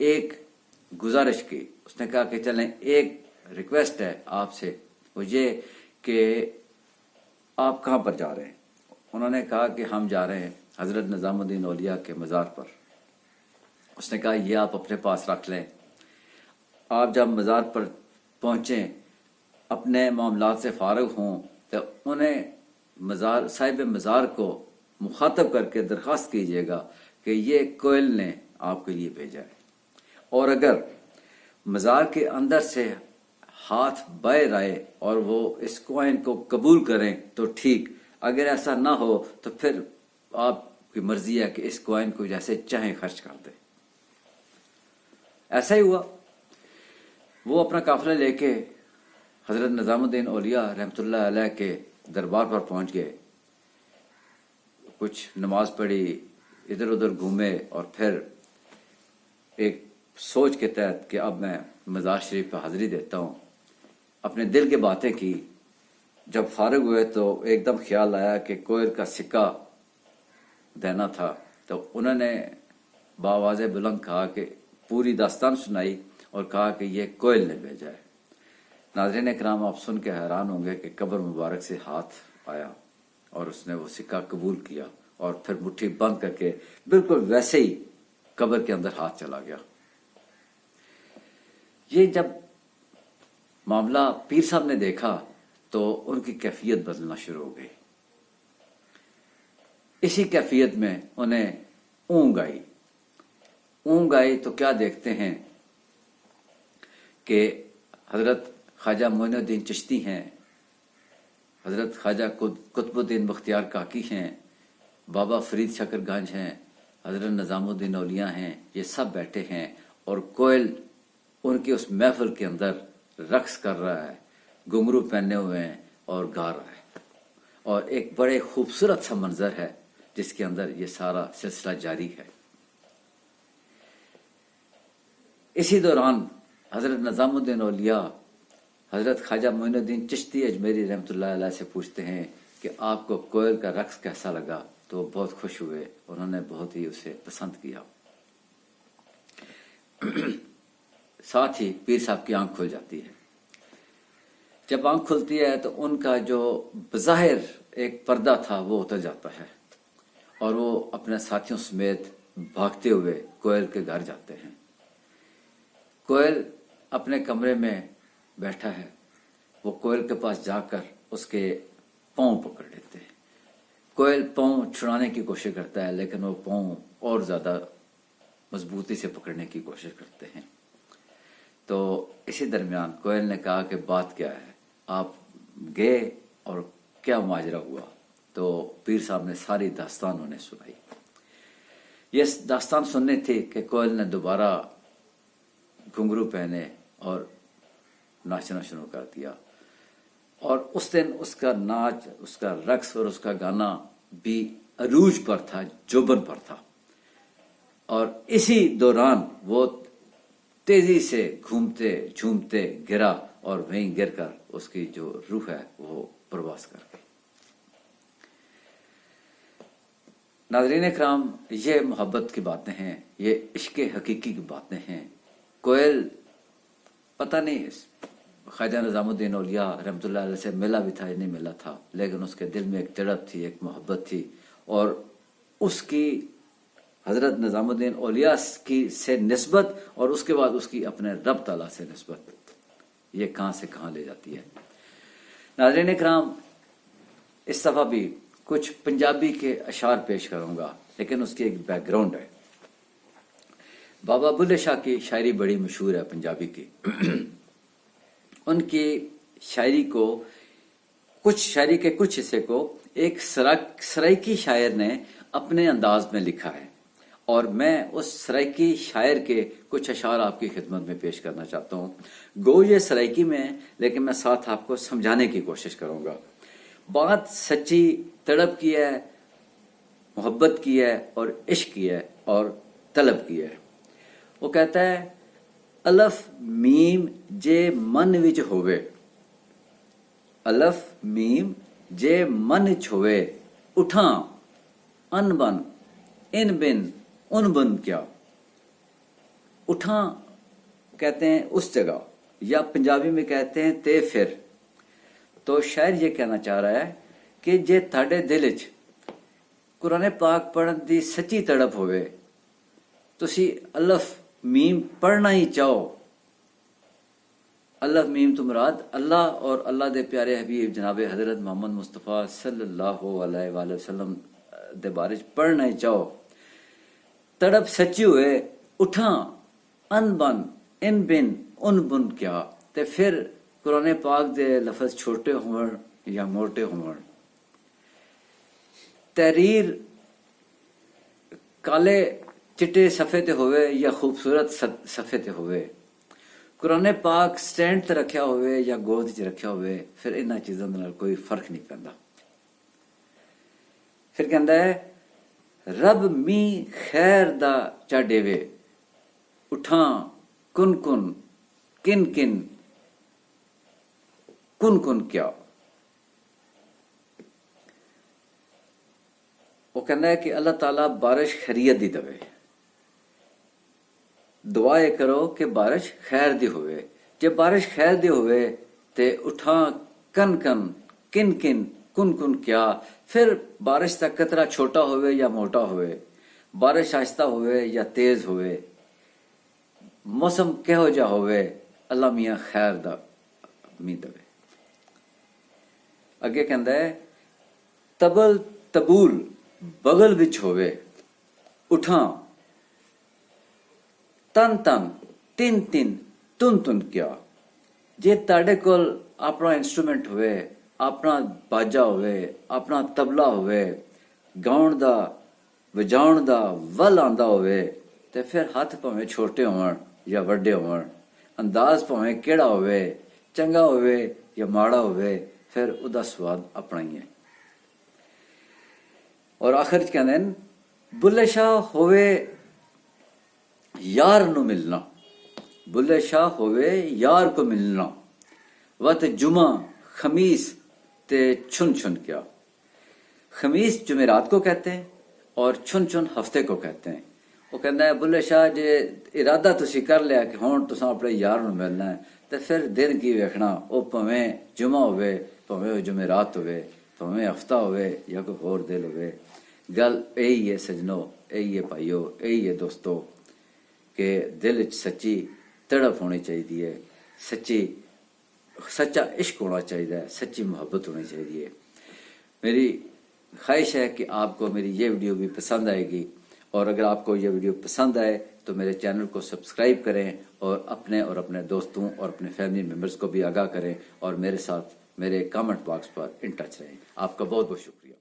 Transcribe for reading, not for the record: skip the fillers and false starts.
ایک گزارش کی. اس نے کہا کہ چلیں ایک ریکویسٹ ہے آپ سے، وہ یہ کہ آپ کہاں پر جا رہے ہیں؟ انہوں نے کہا کہ ہم جا رہے ہیں حضرت نظام الدین اولیاء کے مزار پر. اس نے کہا یہ آپ اپنے پاس رکھ لیں، آپ جب مزار پر پہنچیں اپنے معاملات سے فارغ ہوں تو انہیں صاحب مزار کو مخاطب کر کے درخواست کیجیے گا کہ یہ کوئل نے آپ کے لیے بھیجا ہے، اور اگر مزار کے اندر سے ہاتھ باہر آئے اور وہ اس کوئن کو قبول کریں تو ٹھیک، اگر ایسا نہ ہو تو پھر آپ کی مرضی ہے کہ اس کوئن کو جیسے چاہیں خرچ کر دیں. ایسا ہی ہوا. وہ اپنا قافلہ لے کے حضرت نظام الدین اولیاء رحمۃ اللہ علیہ کے دربار پر پہنچ گئے. کچھ نماز پڑھی، ادھر ادھر گھومے، اور پھر ایک سوچ کے تحت کہ اب میں مزار شریف پہ حاضری دیتا ہوں، اپنے دل کی باتیں کی. جب فارغ ہوئے تو ایک دم خیال آیا کہ کوئل کا سکہ دینا تھا، تو انہوں نے بآواز بلند کہا کہ پوری داستان سنائی اور کہا کہ یہ کوئل نے بھیجا ہے. ناظرین اکرام، آپ سن کے حیران ہوں گے کہ قبر مبارک سے ہاتھ آیا اور اس نے وہ سکہ قبول کیا، اور پھر مٹھی بند کر کے بالکل ویسے ہی قبر کے اندر ہاتھ چلا گیا. یہ جب معاملہ پیر صاحب نے دیکھا تو ان کی کیفیت بدلنا شروع ہو گئی. اسی کیفیت میں انہیں اونگ آئی. اونگ آئی تو کیا دیکھتے ہیں کہ حضرت خواجہ معین الدین چشتی ہیں، حضرت خواجہ قطب الدین بختیار کاکی ہیں، بابا فرید شکر گنج ہیں، حضرت نظام الدین اولیاء ہیں. یہ سب بیٹھے ہیں اور کوئل ان کی اس محفل کے اندر رقص کر رہا ہے، گھنگرو پہنے ہوئے ہیں اور گا رہا ہے. اور ایک بڑے خوبصورت سا منظر ہے جس کے اندر یہ سارا سلسلہ جاری ہے. اسی دوران حضرت نظام الدین اولیاء حضرت خواجہ معین الدین چشتی اجمیری رحمۃ اللہ علیہ سے پوچھتے ہیں کہ آپ کو کوئل کا رقص کیسا لگا؟ تو وہ بہت خوش ہوئے، انہوں نے بہت ہی اسے پسند کیا. ساتھ ہی پیر صاحب کی آنکھ کھل جاتی ہے. جب آنکھ کھلتی ہے تو ان کا جو بظاہر ایک پردہ تھا وہ اتر جاتا ہے، اور وہ اپنے ساتھیوں سمیت بھاگتے ہوئے کوئل کے گھر جاتے ہیں. کوئل اپنے کمرے میں بیٹھا ہے. وہ کوئل کے پاس جا کر اس کے پاؤں پکڑ لیتے ہیں. کوئل پاؤں چھڑانے کی کوشش کرتا ہے، لیکن وہ پاؤں اور زیادہ مضبوطی سے پکڑنے کی کوشش کرتے ہیں. تو اسی درمیان کوئل نے کہا کہ بات کیا ہے، آپ گئے اور کیا ماجرا ہوا؟ تو پیر صاحب نے ساری داستان انہیں سنائی. یہ داستان سننے تھی کہ کوئل نے دوبارہ گھنگرو پہنے اور ناچنا شروع کر دیا. اور اس دن اس کا ناچ، اس کا رقص اور اس کا گانا بھی عروج پر تھا، جوبن پر تھا. اور اسی دوران وہ تیزی سے گھومتے جھومتے گرا، اور وہیں گر کر اس کی جو روح ہے وہ پرواز کر گئی. ناظرین اکرام، یہ محبت کی باتیں ہیں، یہ عشق حقیقی کی باتیں ہیں. کوئل پتہ نہیں خواجہ نظام الدین اولیاء رحمۃ اللہ علیہ سے ملا بھی تھا یا نہیں ملا تھا، لیکن اس کے دل میں ایک تڑپ تھی، ایک محبت تھی، اور اس کی حضرت نظام الدین اولیاء کی سے نسبت اور اس کے بعد اس کی اپنے رب تعالیٰ سے نسبت، یہ کہاں سے کہاں لے جاتی ہے. ناظرین اکرام، اس دفعہ بھی کچھ پنجابی کے اشعار پیش کروں گا، لیکن اس کی ایک بیک گراؤنڈ ہے. بابا بلے شاہ کی شاعری بڑی مشہور ہے پنجابی کی. ان کی شاعری کو، کچھ شاعری کے کچھ حصے کو ایک سرائکی شاعر نے اپنے انداز میں لکھا ہے، اور میں اس سرائکی شاعر کے کچھ اشعار آپ کی خدمت میں پیش کرنا چاہتا ہوں. گو یہ سرائکی میں، لیکن میں ساتھ آپ کو سمجھانے کی کوشش کروں گا. بات سچی تڑپ کی ہے، محبت کی ہے، اور عشق کی ہے، اور طلب کی ہے. وہ کہتا ہے، الف میم جے من وچ ہوئے، الف میم جے من وچ ہوئے، اٹھاں ان بن ان بن ان بن کیا. اٹھا کہتے ہیں اس جگہ، یا پنجابی میں کہتے ہیں تے پھر. تو شاعر یہ کہنا چاہ رہا ہے کہ جے تھاڈے دل وچ قرآن پاک پڑھن دی سچی تڑپ ہوئے، تسی الف میم پڑھنا ہی چاہو. الف میم تو مراد اللہ اور اللہ دے پیارے حبیب جناب حضرت محمد مصطفیٰ صلی اللہ علیہ وآلہ وسلم دے بارے پڑھنا ہی چاہو، تڑپ سچی ہوئے، اٹھاں ان بن ان بن ان بن کیا. تے پھر قرآن پاک دے لفظ چھوٹے ہون یا موٹے ہون، تحریر کالے چٹے صفحے تے ہوئے یا خوبصورت صفحے تے ہوئے، قرآن پاک سٹینڈ تے رکھیا ہوئے یا گود چ رکھیا ہوئے، پھر انہاں چیزاں دے نال کوئی فرق نہیں پیندا. پھر کہندا ہے رب می خیر دا چا ڈیوے، اٹھاں کن کن کن کن کن کن کیا. وہ کہنا ہے کہ اللہ تعالیٰ بارش خیریت دی دوے، دعا یہ کرو کہ بارش خیر دی ہوئے. جب بارش خیر دی ہوئے تے اٹھاں کن کن کن کن کن کن کیا. پھر بارش کا قطرہ چھوٹا ہوئے یا موٹا ہوئے، بارش آہستہ ہوئے یا تیز ہوئے، موسم کہو جا ہوئے، اللہ میاں خیر دا می دوے. اگے کہندا ہے تبل تبول بغل وچ ہوئے، اٹھاں تن تن تن تن تن تن کیا. جے تاڑے کول اپنا انسٹرومنٹ ہوئے، اپنا باجا ہوئے، اپنا تبلا ہوئے، گاؤن دا وجاؤن دا ول آندا ہوئے، تے پھر ہاتھ پاویں چھوٹے ہون یا وڈے ہون، انداز پاویں کیڑا ہوئے، چنگا ہوئے یا ماڑا ہوئے، پھر او دا سواد اپنا ہی ہے. اور آخر چ کہندے ہیں بلے شاہ ہوئے یار نو ملنا، بلے شاہ ہوئے یار کو ملنا، وت جمعہ خمیس تے چھن چھن کیا. خمیس جمعرات کو کہتے ہیں اور چھن چھن ہفتے کو کہتے ہیں. وہ کہندا ہے بلے شاہ جے ارادہ تسی کر لیا کہ ہون تساں اپنے یار نو ملنا ہے، تے پھر دن کی ویکھنا، او پویں جمعہ ہوئے، پویں جمعرات ہوئے، پویں ہفتہ ہوئے یا کوئی ہور دن ہوئے. گل یہی ہے سجنو، یہی ہے بھائیو، یہی ہے دوستو کہ دل وچ سچی تڑپ ہونی چاہیے، سچا عشق ہونا چاہیے، سچی محبت ہونی چاہیے. میری خواہش ہے کہ آپ کو میری یہ ویڈیو بھی پسند آئے گی، اور اگر آپ کو یہ ویڈیو پسند آئے تو میرے چینل کو سبسکرائب کریں، اور اپنے دوستوں اور اپنے فیملی ممبرز کو بھی آگاہ کریں، اور میرے ساتھ میرے comment box per in touch رہیں. آپ کا بہت بہت شکریہ.